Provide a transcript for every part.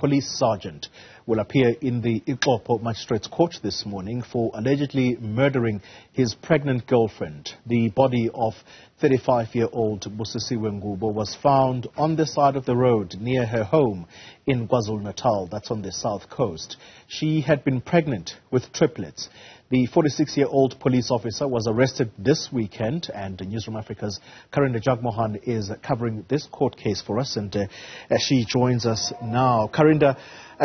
police sergeant will appear in the Ixopo Magistrates Court this morning for allegedly murdering his pregnant girlfriend. The body of 35-year-old Busisiwe Ngubo was found on the side of the road near her home in KwaZulu-Natal, that's on the south coast. She had been pregnant with triplets. The 46-year-old police officer was arrested this weekend, and Newzroom Afrika's Karinda Jagmohan is covering this court case for us, and she joins us now. Karinda,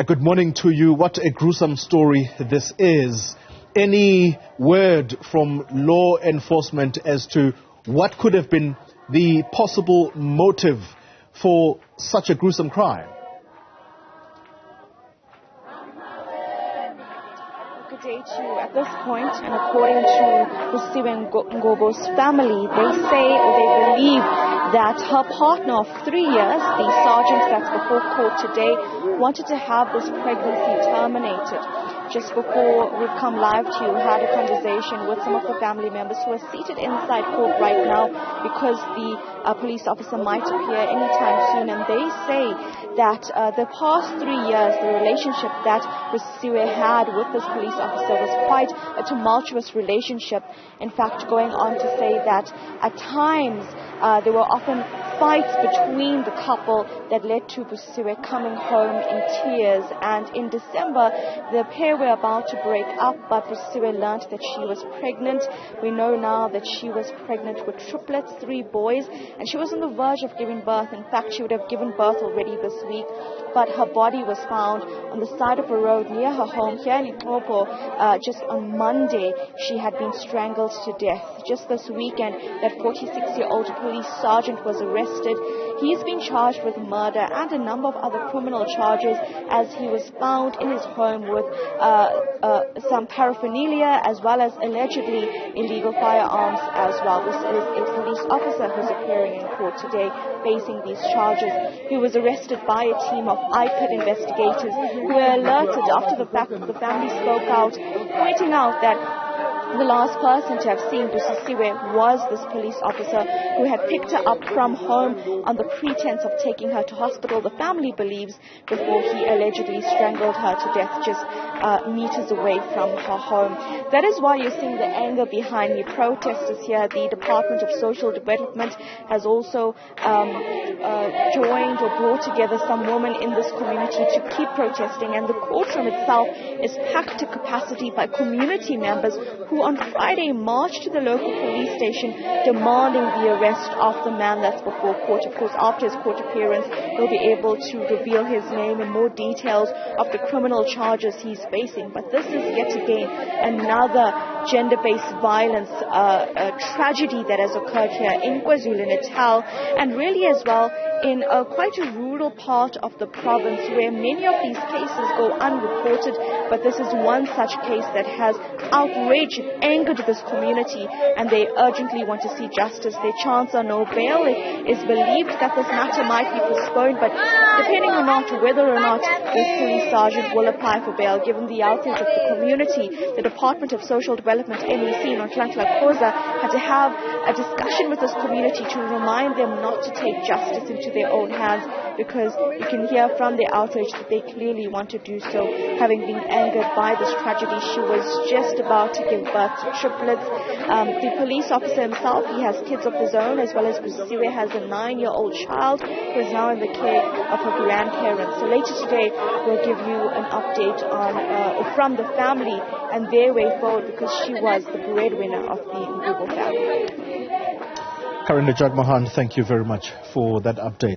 good morning to you. What a gruesome story this is. Any word from law enforcement as to what could have been the possible motive for such a gruesome crime? Good day to you. At this point, and according to Busisiwe Ngubo's family, they say or they believe that her partner of 3 years, the sergeant that's before court today, wanted to have this pregnancy terminated. Just before we've come live to you, had a conversation with some of the family members who are seated inside court right now because the police officer might appear anytime soon, and they say that the past 3 years, the relationship that Busisiwe had with this police officer was quite a tumultuous relationship. In fact, going on to say that at times there were often fights between the couple that led to Busisiwe coming home in tears. And in December, the pair were about to break up, but Busisiwe learned that she was pregnant. We know now that she was pregnant with triplets, 3 boys, and she was on the verge of giving birth. In fact, she would have given birth already this week, but her body was found on the side of a road near her home here in Ixopo. Just on Monday, she had been strangled to death. Just this weekend, that 46-year-old police sergeant was arrested. He's been charged with murder and a number of other criminal charges, as he was found in his home with some paraphernalia as well as allegedly illegal firearms as well. This is a police officer who's appearing in court today facing these charges. He was arrested by a team of IPID investigators who were alerted after the fact that the family spoke out, pointing out that the last person to have seen Busisiwe was this police officer who had picked her up from home on the pretense of taking her to hospital, the family believes, before he allegedly strangled her to death just meters away from her home. That is why you're seeing the anger behind me. Protesters here, the Department of Social Development has also joined or brought together some women in this community to keep protesting, and the courtroom itself is packed to capacity by community members who on Friday marched to the local police station demanding the arrest of the man that's before court. Of course, after his court appearance, he'll be able to reveal his name and more details of the criminal charges he's facing. But this is yet again another gender-based violence tragedy that has occurred here in KwaZulu-Natal, and really as well in quite a rural part of the province where many of these cases go unreported. But this is one such case that has outraged and angered this community, and they urgently want to see justice. Their chance on no bail. It is believed that this matter might be postponed, but depending on whether or not this police sergeant will apply for bail, given the outrage of the community, the Department of Social Development, MEC, had to have a discussion with this community to remind them not to take justice into their own hands, because you can hear from their outrage that they clearly want to do so, having been angered by this tragedy. She was just about to give birth to triplets. The police officer himself, he has kids of his own, as well as Busisiwe has a 9-year-old child who is now in the care of her grandparents. So later today, we'll give you an update on from the family and their way forward, because she was the breadwinner of the Ngubo family. Karinda Jagmohan, thank you very much for that update.